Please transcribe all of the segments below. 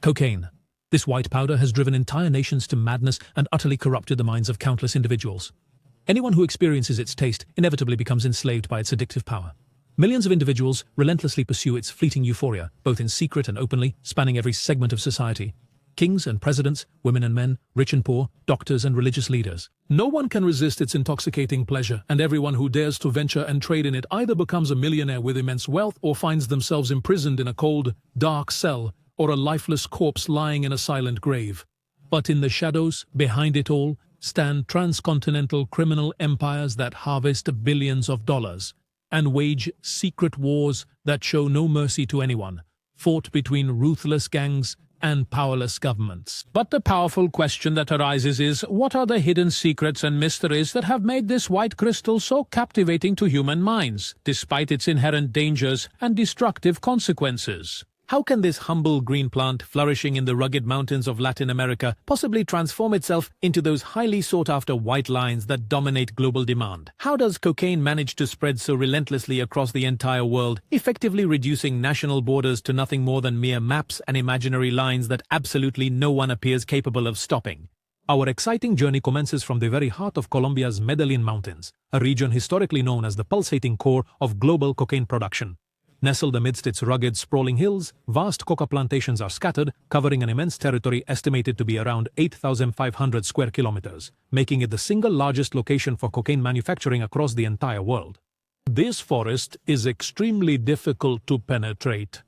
Cocaine. This white powder has driven entire nations to madness and utterly corrupted the minds of countless individuals. Anyone who experiences its taste inevitably becomes enslaved by its addictive power. Millions of individuals relentlessly pursue its fleeting euphoria, both in secret and openly, spanning every segment of society. Kings and presidents, women and men, rich and poor, doctors and religious leaders. No one can resist its intoxicating pleasure, and everyone who dares to venture and trade in it either becomes a millionaire with immense wealth or finds themselves imprisoned in a cold, dark cell or a lifeless corpse lying in a silent grave. But in the shadows, behind it all, stand transcontinental criminal empires that harvest billions of dollars and wage secret wars that show no mercy to anyone, fought between ruthless gangs and powerless governments. But the powerful question that arises is, what are the hidden secrets and mysteries that have made this white crystal so captivating to human minds, despite its inherent dangers and destructive consequences? How can this humble green plant flourishing in the rugged mountains of Latin America possibly transform itself into those highly sought-after white lines that dominate global demand? How does cocaine manage to spread so relentlessly across the entire world, effectively reducing national borders to nothing more than mere maps and imaginary lines that absolutely no one appears capable of stopping? Our exciting journey commences from the very heart of Colombia's Medellin Mountains, a region historically known as the pulsating core of global cocaine production. Nestled amidst its rugged, sprawling hills, vast coca plantations are scattered, covering an immense territory estimated to be around 8,500 square kilometers, making it the single largest location for cocaine manufacturing across the entire world. This forest is extremely difficult to penetrate.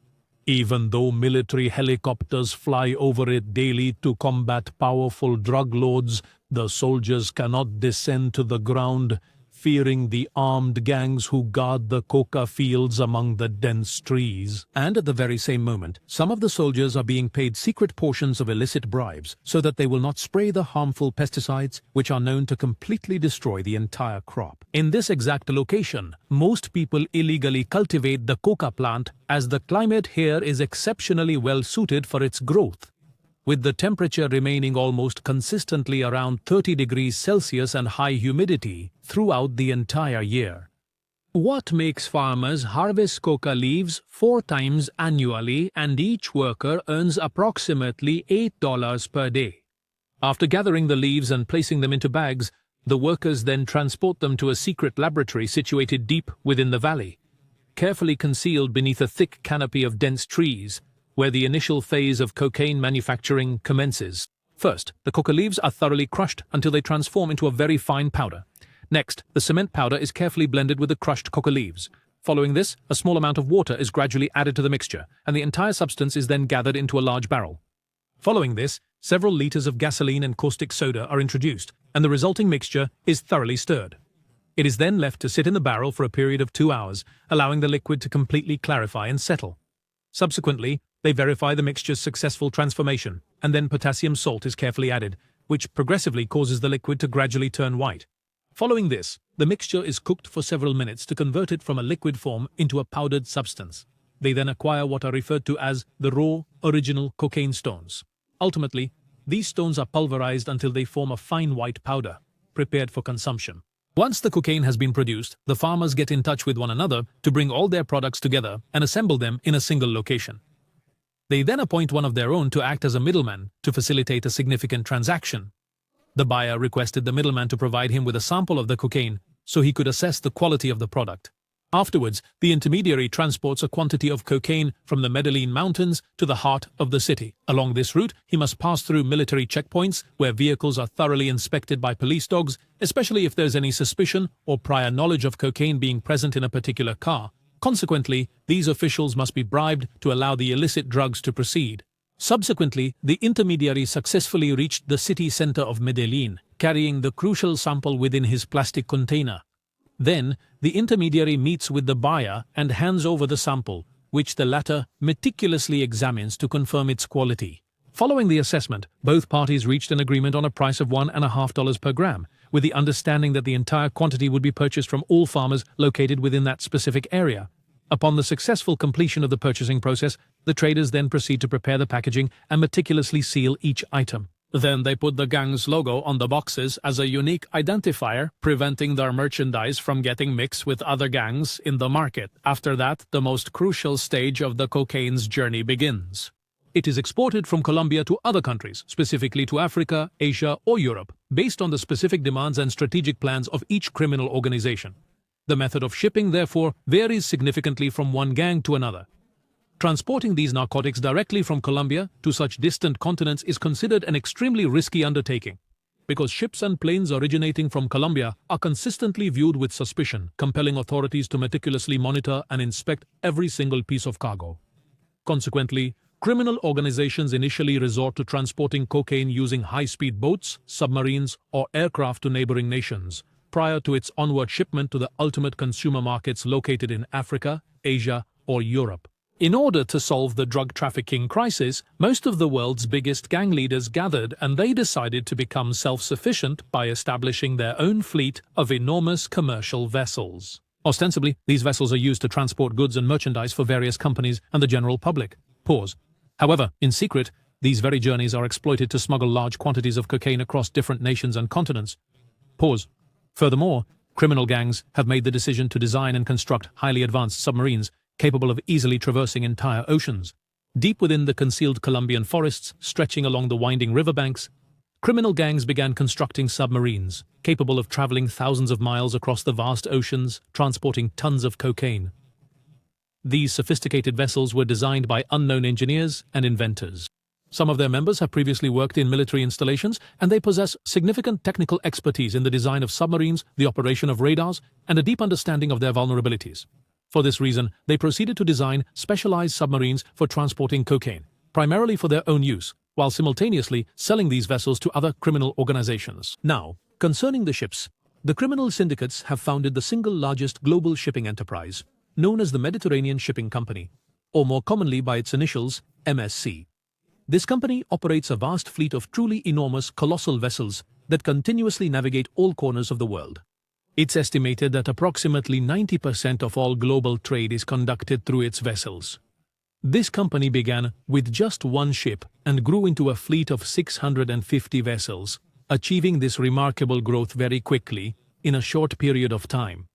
Even though military helicopters fly over it daily to combat powerful drug lords, the soldiers cannot descend to the ground, fearing the armed gangs who guard the coca fields among the dense trees. And at the very same moment, some of the soldiers are being paid secret portions of illicit bribes so that they will not spray the harmful pesticides which are known to completely destroy the entire crop. In this exact location, most people illegally cultivate the coca plant as the climate here is exceptionally well suited for its growth, with the temperature remaining almost consistently around 30 degrees Celsius and high humidity throughout the entire year. What makes farmers harvest coca leaves 4 times annually, and each worker earns approximately $8 per day. After gathering the leaves and placing them into bags, the workers then transport them to a secret laboratory situated deep within the valley, carefully concealed beneath a thick canopy of dense trees, where the initial phase of cocaine manufacturing commences. First, the coca leaves are thoroughly crushed until they transform into a very fine powder. Next, the cement powder is carefully blended with the crushed coca leaves. Following this, a small amount of water is gradually added to the mixture, and the entire substance is then gathered into a large barrel. Following this, several liters of gasoline and caustic soda are introduced, and the resulting mixture is thoroughly stirred. It is then left to sit in the barrel for a period of 2 hours, allowing the liquid to completely clarify and settle. Subsequently, they verify the mixture's successful transformation, and then potassium salt is carefully added, which progressively causes the liquid to gradually turn white. Following this, the mixture is cooked for several minutes to convert it from a liquid form into a powdered substance. They then acquire what are referred to as the raw, original cocaine stones. Ultimately, these stones are pulverized until they form a fine white powder, prepared for consumption. Once the cocaine has been produced, the farmers get in touch with one another to bring all their products together and assemble them in a single location. They then appoint one of their own to act as a middleman to facilitate a significant transaction. The buyer requested the middleman to provide him with a sample of the cocaine so he could assess the quality of the product. Afterwards, the intermediary transports a quantity of cocaine from the Medellin Mountains to the heart of the city. Along this route, he must pass through military checkpoints where vehicles are thoroughly inspected by police dogs, especially if there's any suspicion or prior knowledge of cocaine being present in a particular car. Consequently, these officials must be bribed to allow the illicit drugs to proceed. Subsequently, the intermediary successfully reached the city center of Medellin, carrying the crucial sample within his plastic container. Then, the intermediary meets with the buyer and hands over the sample, which the latter meticulously examines to confirm its quality. Following the assessment, both parties reached an agreement on a price of $1.50 per gram, with the understanding that the entire quantity would be purchased from all farmers located within that specific area. Upon the successful completion of the purchasing process, the traders then proceed to prepare the packaging and meticulously seal each item. Then they put the gang's logo on the boxes as a unique identifier, preventing their merchandise from getting mixed with other gangs in the market. After that, the most crucial stage of the cocaine's journey begins. It is exported from Colombia to other countries, specifically to Africa, Asia, or Europe, based on the specific demands and strategic plans of each criminal organization. The method of shipping, therefore, varies significantly from one gang to another. Transporting these narcotics directly from Colombia to such distant continents is considered an extremely risky undertaking, because ships and planes originating from Colombia are consistently viewed with suspicion, compelling authorities to meticulously monitor and inspect every single piece of cargo. Consequently, criminal organizations initially resort to transporting cocaine using high-speed boats, submarines, or aircraft to neighboring nations, prior to its onward shipment to the ultimate consumer markets located in Africa, Asia, or Europe. In order to solve the drug trafficking crisis, most of the world's biggest gang leaders gathered and they decided to become self-sufficient by establishing their own fleet of enormous commercial vessels. Ostensibly, these vessels are used to transport goods and merchandise for various companies and the general public. However, in secret, these very journeys are exploited to smuggle large quantities of cocaine across different nations and continents. Furthermore, criminal gangs have made the decision to design and construct highly advanced submarines capable of easily traversing entire oceans. Deep within the concealed Colombian forests stretching along the winding riverbanks, criminal gangs began constructing submarines capable of traveling thousands of miles across the vast oceans, transporting tons of cocaine. These sophisticated vessels were designed by unknown engineers and inventors. Some of their members have previously worked in military installations, and they possess significant technical expertise in the design of submarines, the operation of radars, and a deep understanding of their vulnerabilities. For this reason, they proceeded to design specialized submarines for transporting cocaine, primarily for their own use, while simultaneously selling these vessels to other criminal organizations. Now, concerning the ships, the criminal syndicates have founded the single largest global shipping enterprise, known as the Mediterranean Shipping Company, or more commonly by its initials, MSC. This company operates a vast fleet of truly enormous, colossal vessels that continuously navigate all corners of the world. It's estimated that approximately 90% of all global trade is conducted through its vessels. This company began with just one ship and grew into a fleet of 650 vessels, achieving this remarkable growth very quickly in a short period of time.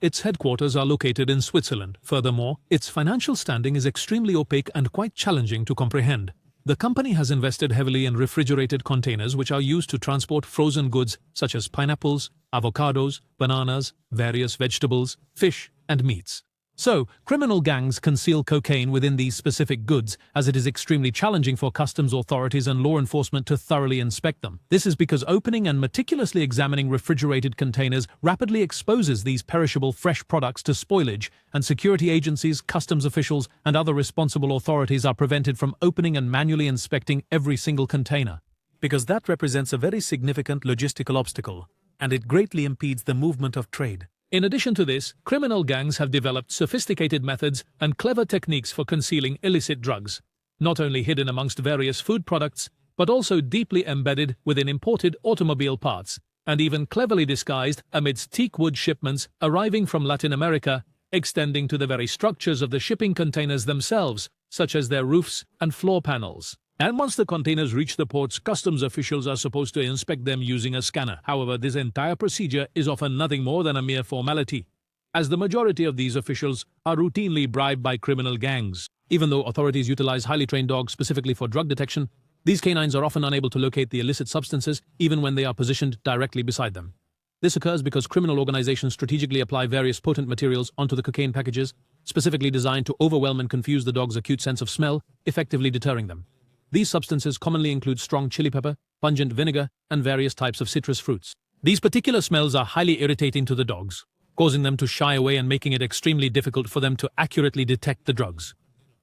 Its headquarters are located in Switzerland. Furthermore, its financial standing is extremely opaque and quite challenging to comprehend. The company has invested heavily in refrigerated containers which are used to transport frozen goods such as pineapples, avocados, bananas, various vegetables, fish, and meats. So, criminal gangs conceal cocaine within these specific goods as it is extremely challenging for customs authorities and law enforcement to thoroughly inspect them. This is because opening and meticulously examining refrigerated containers rapidly exposes these perishable fresh products to spoilage, and security agencies, customs officials, and other responsible authorities are prevented from opening and manually inspecting every single container, because that represents a very significant logistical obstacle, and it greatly impedes the movement of trade. In addition to this, criminal gangs have developed sophisticated methods and clever techniques for concealing illicit drugs, not only hidden amongst various food products, but also deeply embedded within imported automobile parts, and even cleverly disguised amidst teak wood shipments arriving from Latin America, extending to the very structures of the shipping containers themselves, such as their roofs and floor panels. And once the containers reach the ports, customs officials are supposed to inspect them using a scanner. However, this entire procedure is often nothing more than a mere formality, as the majority of these officials are routinely bribed by criminal gangs. Even though authorities utilize highly trained dogs specifically for drug detection, these canines are often unable to locate the illicit substances even when they are positioned directly beside them. This occurs because criminal organizations strategically apply various potent materials onto the cocaine packages, specifically designed to overwhelm and confuse the dog's acute sense of smell, effectively deterring them. These substances commonly include strong chili pepper, pungent vinegar, and various types of citrus fruits. These particular smells are highly irritating to the dogs, causing them to shy away and making it extremely difficult for them to accurately detect the drugs.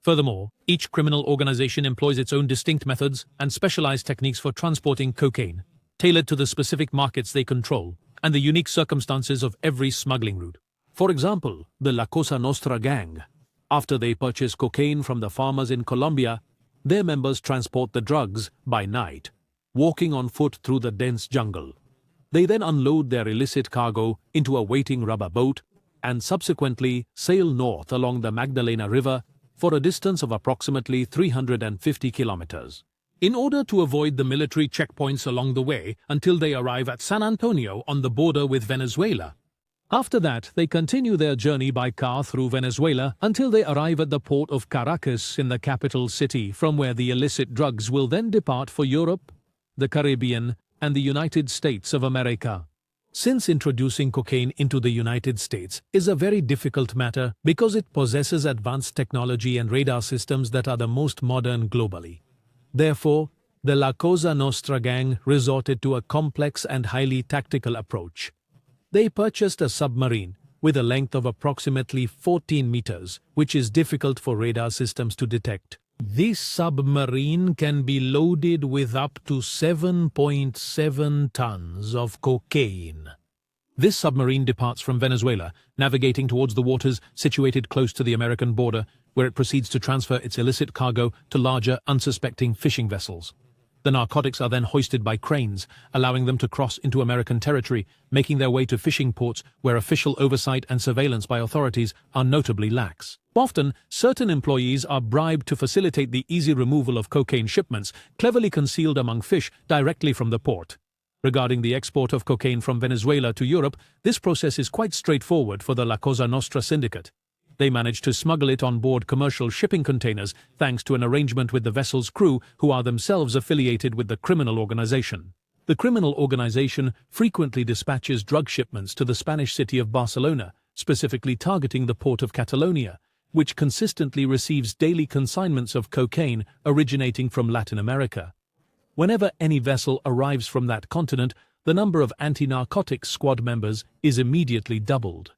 Furthermore, each criminal organization employs its own distinct methods and specialized techniques for transporting cocaine, tailored to the specific markets they control and the unique circumstances of every smuggling route. For example, the La Cosa Nostra gang. After they purchase cocaine from the farmers in Colombia, their members transport the drugs by night, walking on foot through the dense jungle. They then unload their illicit cargo into a waiting rubber boat and subsequently sail north along the Magdalena River for a distance of approximately 350 kilometers. In order to avoid the military checkpoints along the way until they arrive at San Antonio on the border with Venezuela, After that, they continue their journey by car through Venezuela until they arrive at the port of Caracas in the capital city, from where the illicit drugs will then depart for Europe, the Caribbean, and the United States of America. Since introducing cocaine into the United States is a very difficult matter because it possesses advanced technology and radar systems that are the most modern globally. Therefore, the La Cosa Nostra gang resorted to a complex and highly tactical approach. They purchased a submarine with a length of approximately 14 meters, which is difficult for radar systems to detect. This submarine can be loaded with up to 7.7 tons of cocaine. This submarine departs from Venezuela, navigating towards the waters situated close to the American border, where it proceeds to transfer its illicit cargo to larger, unsuspecting fishing vessels. The narcotics are then hoisted by cranes, allowing them to cross into American territory, making their way to fishing ports where official oversight and surveillance by authorities are notably lax. Often, certain employees are bribed to facilitate the easy removal of cocaine shipments, cleverly concealed among fish directly from the port. Regarding the export of cocaine from Venezuela to Europe, this process is quite straightforward for the La Cosa Nostra syndicate. They manage to smuggle it on board commercial shipping containers thanks to an arrangement with the vessel's crew, who are themselves affiliated with the criminal organization. The criminal organization frequently dispatches drug shipments to the Spanish city of Barcelona, specifically targeting the port of Catalonia, which consistently receives daily consignments of cocaine originating from Latin America. Whenever any vessel arrives from that continent, the number of anti-narcotics squad members is immediately doubled.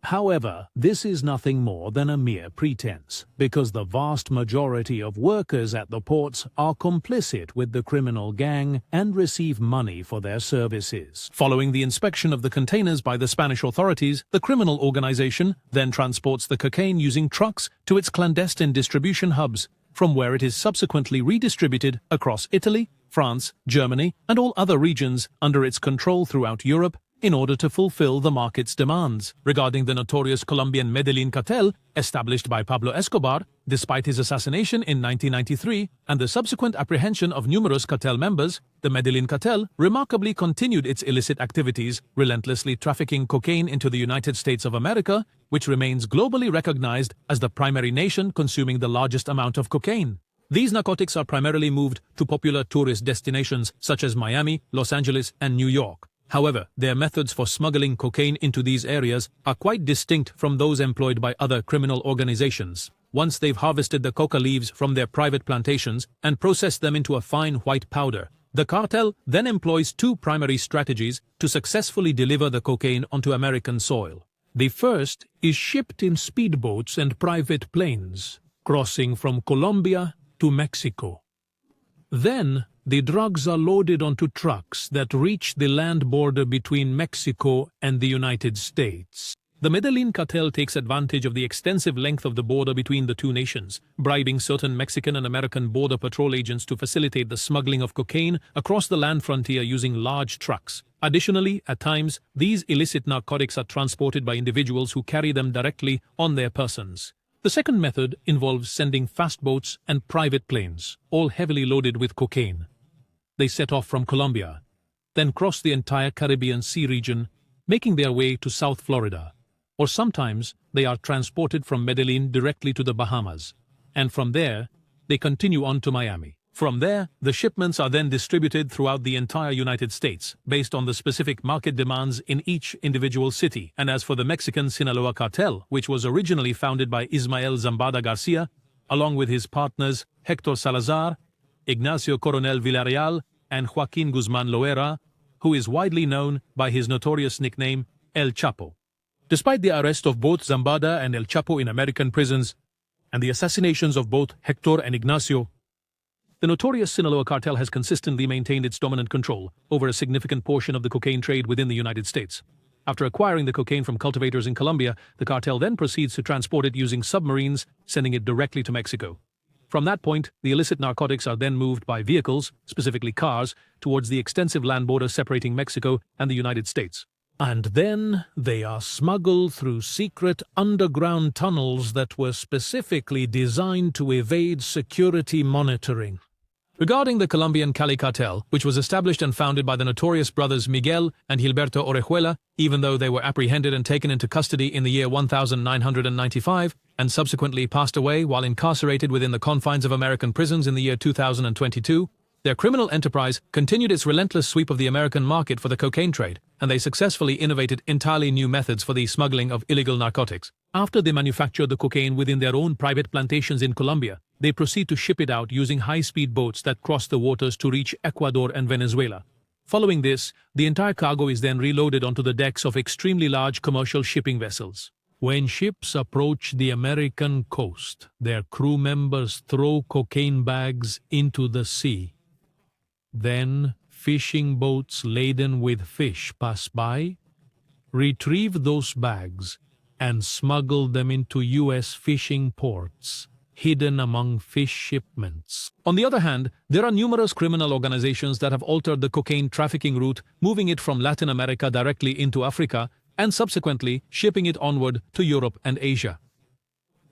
However, this is nothing more than a mere pretense, because the vast majority of workers at the ports are complicit with the criminal gang and receive money for their services. Following the inspection of the containers by the Spanish authorities, the criminal organization then transports the cocaine using trucks to its clandestine distribution hubs, from where it is subsequently redistributed across Italy, France, Germany, and all other regions under its control throughout Europe, in order to fulfill the market's demands. Regarding the notorious Colombian Medellin cartel, established by Pablo Escobar, despite his assassination in 1993 and the subsequent apprehension of numerous cartel members, the Medellin cartel remarkably continued its illicit activities, relentlessly trafficking cocaine into the United States of America, which remains globally recognized as the primary nation consuming the largest amount of cocaine. These narcotics are primarily moved to popular tourist destinations such as Miami, Los Angeles, and New York. However, their methods for smuggling cocaine into these areas are quite distinct from those employed by other criminal organizations. Once they've harvested the coca leaves from their private plantations and processed them into a fine white powder, the cartel then employs two primary strategies to successfully deliver the cocaine onto American soil. The first is shipped in speedboats and private planes, crossing from Colombia to Mexico. Then, the drugs are loaded onto trucks that reach the land border between Mexico and the United States. The Medellin cartel takes advantage of the extensive length of the border between the two nations, bribing certain Mexican and American border patrol agents to facilitate the smuggling of cocaine across the land frontier using large trucks. Additionally, at times, these illicit narcotics are transported by individuals who carry them directly on their persons. The second method involves sending fast boats and private planes, all heavily loaded with cocaine. They set off from Colombia, then cross the entire Caribbean Sea region, making their way to South Florida. Or sometimes they are transported from Medellin directly to the Bahamas, and from there they continue on to Miami. From there, the shipments are then distributed throughout the entire United States, based on the specific market demands in each individual city. And as for the Mexican Sinaloa cartel, which was originally founded by Ismael Zambada Garcia, along with his partners Hector Salazar, Ignacio Coronel Villarreal, and Joaquin Guzman Loera, who is widely known by his notorious nickname El Chapo. Despite the arrest of both Zambada and El Chapo in American prisons, and the assassinations of both Hector and Ignacio, the notorious Sinaloa cartel has consistently maintained its dominant control over a significant portion of the cocaine trade within the United States. After acquiring the cocaine from cultivators in Colombia, the cartel then proceeds to transport it using submarines, sending it directly to Mexico. From that point, the illicit narcotics are then moved by vehicles, specifically cars, towards the extensive land border separating Mexico and the United States. And then they are smuggled through secret underground tunnels that were specifically designed to evade security monitoring. Regarding the Colombian Cali cartel, which was established and founded by the notorious brothers Miguel and Gilberto Orejuela, even though they were apprehended and taken into custody in the year 1995 and subsequently passed away while incarcerated within the confines of American prisons in the year 2022, their criminal enterprise continued its relentless sweep of the American market for the cocaine trade, and they successfully innovated entirely new methods for the smuggling of illegal narcotics. After they manufacture the cocaine within their own private plantations in Colombia, they proceed to ship it out using high-speed boats that cross the waters to reach Ecuador and Venezuela. Following this, the entire cargo is then reloaded onto the decks of extremely large commercial shipping vessels. When ships approach the American coast, their crew members throw cocaine bags into the sea. Then, fishing boats laden with fish pass by, retrieve those bags, and smuggle them into U.S. fishing ports, hidden among fish shipments. On the other hand, there are numerous criminal organizations that have altered the cocaine trafficking route, moving it from Latin America directly into Africa, and subsequently shipping it onward to Europe and Asia.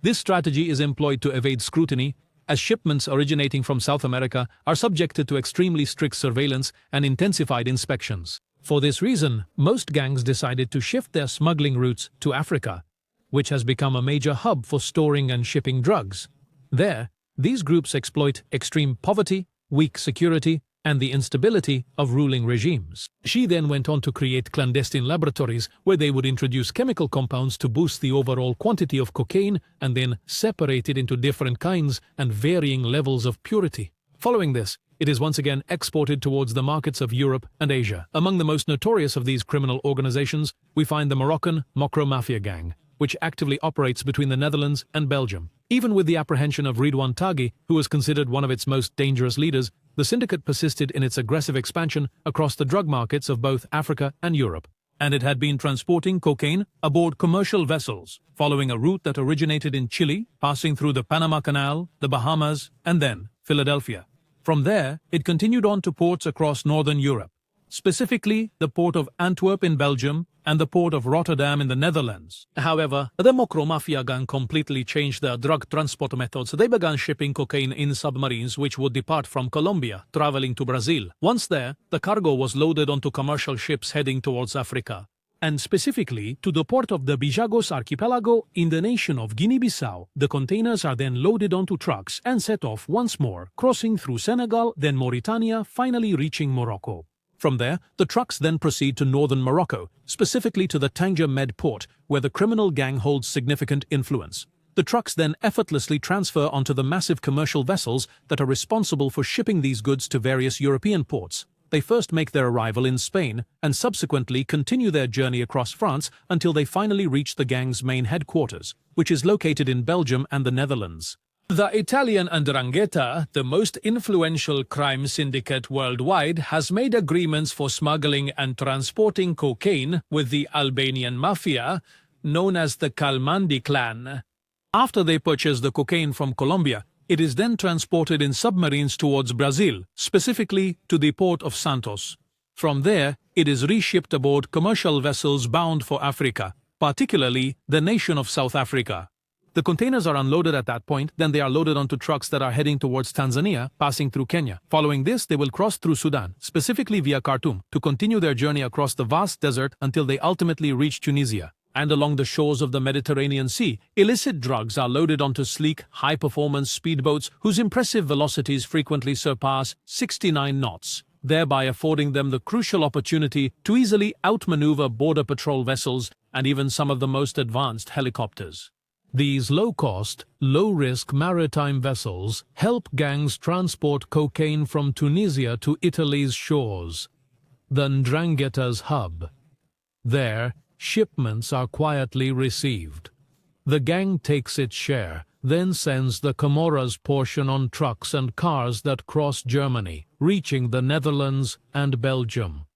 This strategy is employed to evade scrutiny, as shipments originating from South America are subjected to extremely strict surveillance and intensified inspections. For this reason, most gangs decided to shift their smuggling routes to Africa, which has become a major hub for storing and shipping drugs. There, these groups exploit extreme poverty, weak security, and the instability of ruling regimes. She then went on to create clandestine laboratories where they would introduce chemical compounds to boost the overall quantity of cocaine and then separate it into different kinds and varying levels of purity. Following this, it is once again exported towards the markets of Europe and Asia. Among the most notorious of these criminal organizations, we find the Moroccan Mokro Mafia gang, which actively operates between the Netherlands and Belgium. Even with the apprehension of Ridwan Taghi, who was considered one of its most dangerous leaders, the syndicate persisted in its aggressive expansion across the drug markets of both Africa and Europe. And it had been transporting cocaine aboard commercial vessels, following a route that originated in Chile, passing through the Panama Canal, the Bahamas, and then Philadelphia. From there, it continued on to ports across northern Europe, specifically the port of Antwerp in Belgium and the port of Rotterdam in the Netherlands. However, the Mokro Mafia gang completely changed their drug transport methods. They began shipping cocaine in submarines which would depart from Colombia, traveling to Brazil. Once there, the cargo was loaded onto commercial ships heading towards Africa, and specifically to the port of the Bijagos archipelago in the nation of Guinea-Bissau. The containers are then loaded onto trucks and set off once more, crossing through Senegal, then Mauritania, finally reaching Morocco. From there, the trucks then proceed to northern Morocco, specifically to the Tanger Med port, where the criminal gang holds significant influence. The trucks then effortlessly transfer onto the massive commercial vessels that are responsible for shipping these goods to various European ports. They first make their arrival in Spain and subsequently continue their journey across France until they finally reach the gang's main headquarters, which is located in Belgium and the Netherlands. The Italian 'Ndrangheta, the most influential crime syndicate worldwide, has made agreements for smuggling and transporting cocaine with the Albanian mafia, known as the Kalmandi clan. After they purchase the cocaine from Colombia, it is then transported in submarines towards Brazil, specifically to the port of Santos. From there, it is reshipped aboard commercial vessels bound for Africa, particularly the nation of South Africa. The containers are unloaded at that point, then they are loaded onto trucks that are heading towards Tanzania, passing through Kenya. Following this, they will cross through Sudan, specifically via Khartoum, to continue their journey across the vast desert until they ultimately reach Tunisia. And along the shores of the Mediterranean Sea, illicit drugs are loaded onto sleek, high-performance speedboats whose impressive velocities frequently surpass 69 knots, thereby affording them the crucial opportunity to easily outmaneuver border patrol vessels and even some of the most advanced helicopters. These low-cost, low-risk maritime vessels help gangs transport cocaine from Tunisia to Italy's shores, the 'Ndrangheta's hub. There, shipments are quietly received. The gang takes its share, then sends the Comoras portion on trucks and cars that cross Germany, reaching the Netherlands and Belgium,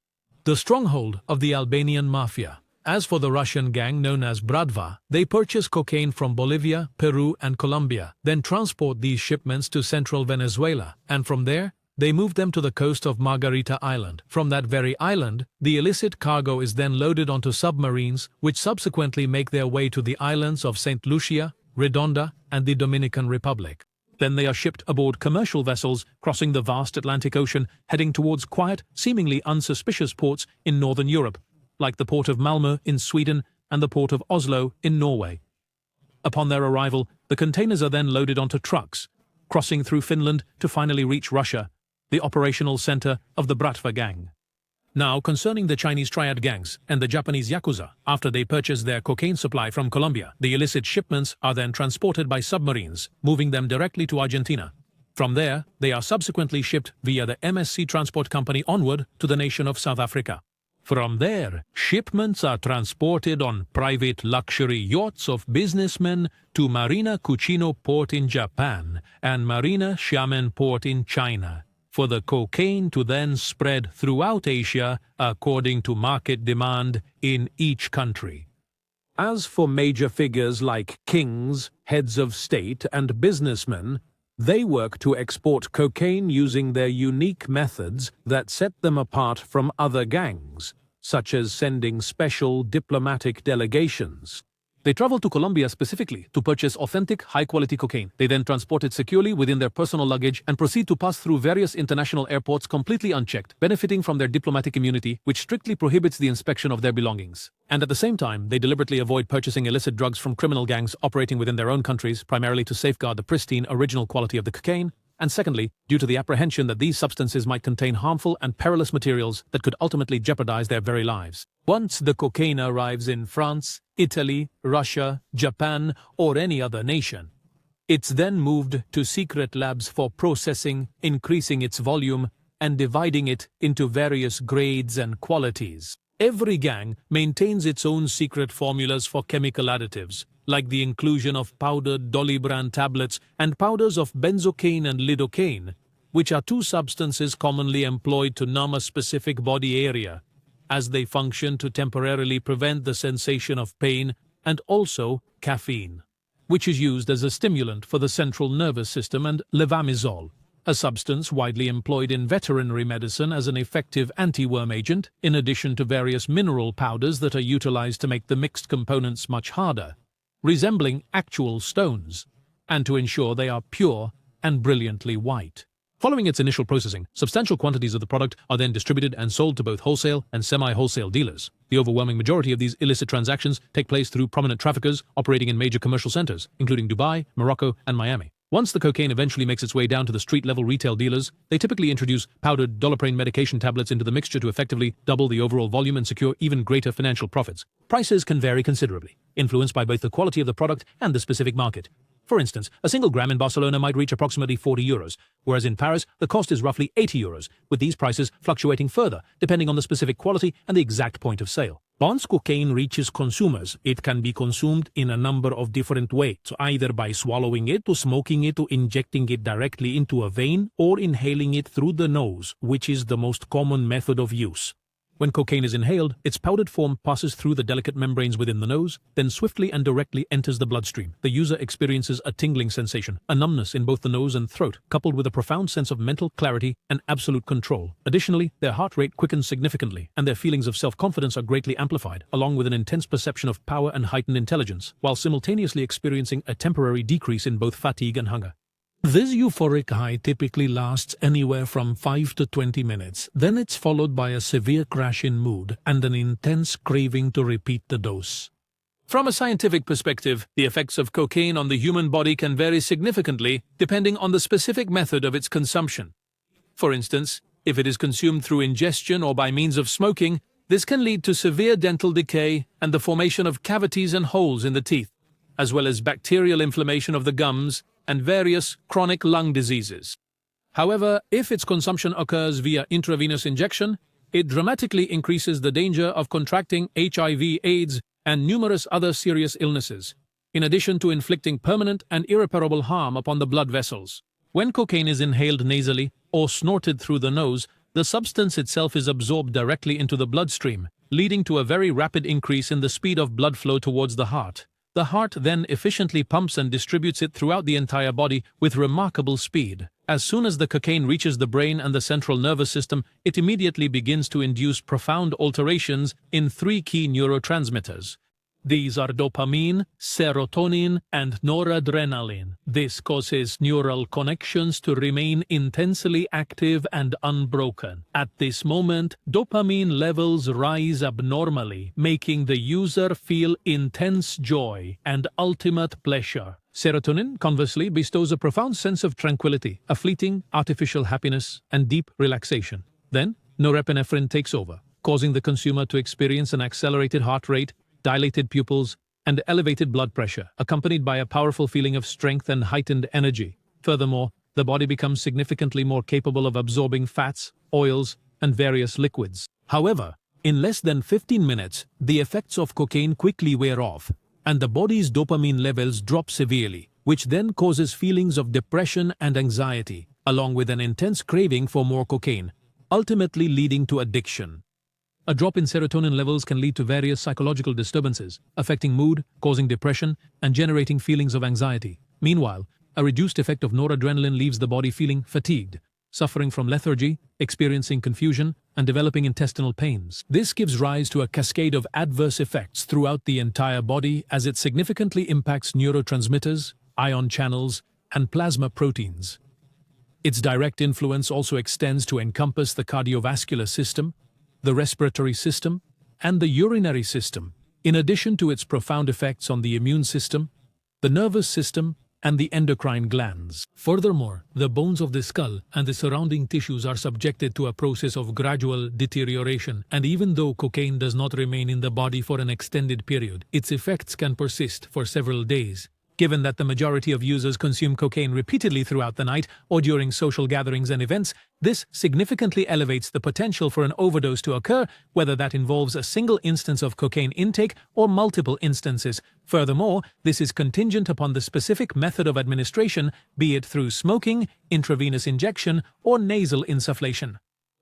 the stronghold of the Albanian mafia. As for the Russian gang known as Bratva, they purchase cocaine from Bolivia, Peru, and Colombia, then transport these shipments to central Venezuela, and from there, they move them to the coast of Margarita Island. From that very island, the illicit cargo is then loaded onto submarines, which subsequently make their way to the islands of St. Lucia, Redonda, and the Dominican Republic. Then they are shipped aboard commercial vessels, crossing the vast Atlantic Ocean, heading towards quiet, seemingly unsuspicious ports in northern Europe, like the port of Malmö in Sweden and the port of Oslo in Norway. Upon their arrival, the containers are then loaded onto trucks, crossing through Finland to finally reach Russia, the operational center of the Bratva gang. Now, concerning the Chinese triad gangs and the Japanese Yakuza, after they purchase their cocaine supply from Colombia, the illicit shipments are then transported by submarines, moving them directly to Argentina. From there, they are subsequently shipped via the MSC Transport Company onward to the nation of South Africa. From there, shipments are transported on private luxury yachts of businessmen to Marina Cucino Port in Japan and Marina Xiamen Port in China, for the cocaine to then spread throughout Asia according to market demand in each country. As for major figures like kings, heads of state, and businessmen, they work to export cocaine using their unique methods that set them apart from other gangs, such as sending special diplomatic delegations. They travel to Colombia specifically to purchase authentic, high-quality cocaine. They then transport it securely within their personal luggage and proceed to pass through various international airports completely unchecked, benefiting from their diplomatic immunity, which strictly prohibits the inspection of their belongings. And at the same time, they deliberately avoid purchasing illicit drugs from criminal gangs operating within their own countries, primarily to safeguard the pristine, original quality of the cocaine, and secondly, due to the apprehension that these substances might contain harmful and perilous materials that could ultimately jeopardize their very lives. Once the cocaine arrives in France, Italy, Russia, Japan, or any other nation, it's then moved to secret labs for processing, increasing its volume, and dividing it into various grades and qualities. Every gang maintains its own secret formulas for chemical additives, like the inclusion of powdered Dolibran tablets and powders of benzocaine and lidocaine, which are two substances commonly employed to numb a specific body area, as they function to temporarily prevent the sensation of pain, and also caffeine, which is used as a stimulant for the central nervous system, and levamisole, a substance widely employed in veterinary medicine as an effective anti-worm agent, in addition to various mineral powders that are utilized to make the mixed components much harder, resembling actual stones, and to ensure they are pure and brilliantly white. Following its initial processing, substantial quantities of the product are then distributed and sold to both wholesale and semi-wholesale dealers. The overwhelming majority of these illicit transactions take place through prominent traffickers operating in major commercial centers, including Dubai, Morocco, and Miami. Once the cocaine eventually makes its way down to the street-level retail dealers, they typically introduce powdered doliprane medication tablets into the mixture to effectively double the overall volume and secure even greater financial profits. Prices can vary considerably, influenced by both the quality of the product and the specific market. For instance, a single gram in Barcelona might reach approximately €40, whereas in Paris, the cost is roughly €80, with these prices fluctuating further, depending on the specific quality and the exact point of sale. Once cocaine reaches consumers, it can be consumed in a number of different ways, either by swallowing it, to smoking it, to injecting it directly into a vein, or inhaling it through the nose, which is the most common method of use. When cocaine is inhaled, its powdered form passes through the delicate membranes within the nose, then swiftly and directly enters the bloodstream. The user experiences a tingling sensation, a numbness in both the nose and throat, coupled with a profound sense of mental clarity and absolute control. Additionally, their heart rate quickens significantly, and their feelings of self-confidence are greatly amplified, along with an intense perception of power and heightened intelligence, while simultaneously experiencing a temporary decrease in both fatigue and hunger. This euphoric high typically lasts anywhere from 5 to 20 minutes. Then it's followed by a severe crash in mood and an intense craving to repeat the dose. From a scientific perspective, the effects of cocaine on the human body can vary significantly depending on the specific method of its consumption. For instance, if it is consumed through ingestion or by means of smoking, this can lead to severe dental decay and the formation of cavities and holes in the teeth, as well as bacterial inflammation of the gums and various chronic lung diseases. However, if its consumption occurs via intravenous injection, it dramatically increases the danger of contracting HIV, AIDS, and numerous other serious illnesses, in addition to inflicting permanent and irreparable harm upon the blood vessels. When cocaine is inhaled nasally or snorted through the nose, the substance itself is absorbed directly into the bloodstream, leading to a very rapid increase in the speed of blood flow towards the heart. The heart then efficiently pumps and distributes it throughout the entire body with remarkable speed. As soon as the cocaine reaches the brain and the central nervous system, it immediately begins to induce profound alterations in 3 key neurotransmitters: These are dopamine, serotonin, and noradrenaline. This causes neural connections to remain intensely active and unbroken. At this moment, dopamine levels rise abnormally, making the user feel intense joy and ultimate pleasure. Serotonin, conversely, bestows a profound sense of tranquility, a fleeting, artificial happiness, and deep relaxation. Then, norepinephrine takes over, causing the consumer to experience an accelerated heart rate, dilated pupils, and elevated blood pressure, accompanied by a powerful feeling of strength and heightened energy. Furthermore, the body becomes significantly more capable of absorbing fats, oils, and various liquids. However, in less than 15 minutes, the effects of cocaine quickly wear off, and the body's dopamine levels drop severely, which then causes feelings of depression and anxiety, along with an intense craving for more cocaine, ultimately leading to addiction. A drop in serotonin levels can lead to various psychological disturbances, affecting mood, causing depression, and generating feelings of anxiety. Meanwhile, a reduced effect of noradrenaline leaves the body feeling fatigued, suffering from lethargy, experiencing confusion, and developing intestinal pains. This gives rise to a cascade of adverse effects throughout the entire body as it significantly impacts neurotransmitters, ion channels, and plasma proteins. Its direct influence also extends to encompass the cardiovascular system, the respiratory system, and the urinary system, in addition to its profound effects on the immune system, the nervous system, and the endocrine glands. Furthermore, the bones of the skull and the surrounding tissues are subjected to a process of gradual deterioration, and even though cocaine does not remain in the body for an extended period, its effects can persist for several days. Given that the majority of users consume cocaine repeatedly throughout the night or during social gatherings and events, this significantly elevates the potential for an overdose to occur, whether that involves a single instance of cocaine intake or multiple instances. Furthermore, this is contingent upon the specific method of administration, be it through smoking, intravenous injection, or nasal insufflation.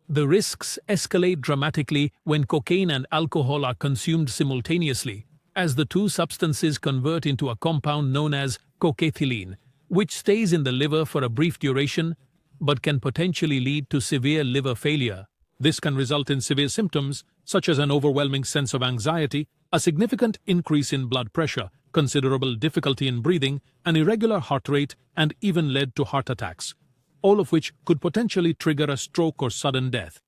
The risks escalate dramatically when cocaine and alcohol are consumed simultaneously, as the two substances convert into a compound known as cocaethylene, which stays in the liver for a brief duration but can potentially lead to severe liver failure. This can result in severe symptoms such as an overwhelming sense of anxiety, a significant increase in blood pressure, considerable difficulty in breathing, an irregular heart rate, and even lead to heart attacks, all of which could potentially trigger a stroke or sudden death.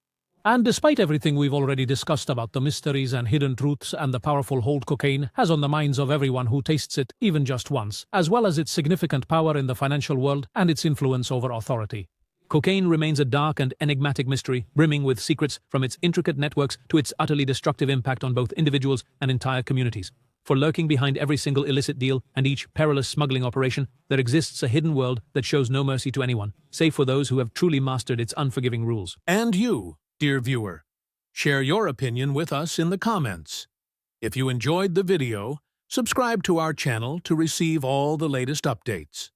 And despite everything we've already discussed about the mysteries and hidden truths and the powerful hold cocaine has on the minds of everyone who tastes it even just once, as well as its significant power in the financial world and its influence over authority, cocaine remains a dark and enigmatic mystery, brimming with secrets from its intricate networks to its utterly destructive impact on both individuals and entire communities. For lurking behind every single illicit deal and each perilous smuggling operation, there exists a hidden world that shows no mercy to anyone, save for those who have truly mastered its unforgiving rules. And you, dear viewer, share your opinion with us in the comments. If you enjoyed the video, subscribe to our channel to receive all the latest updates.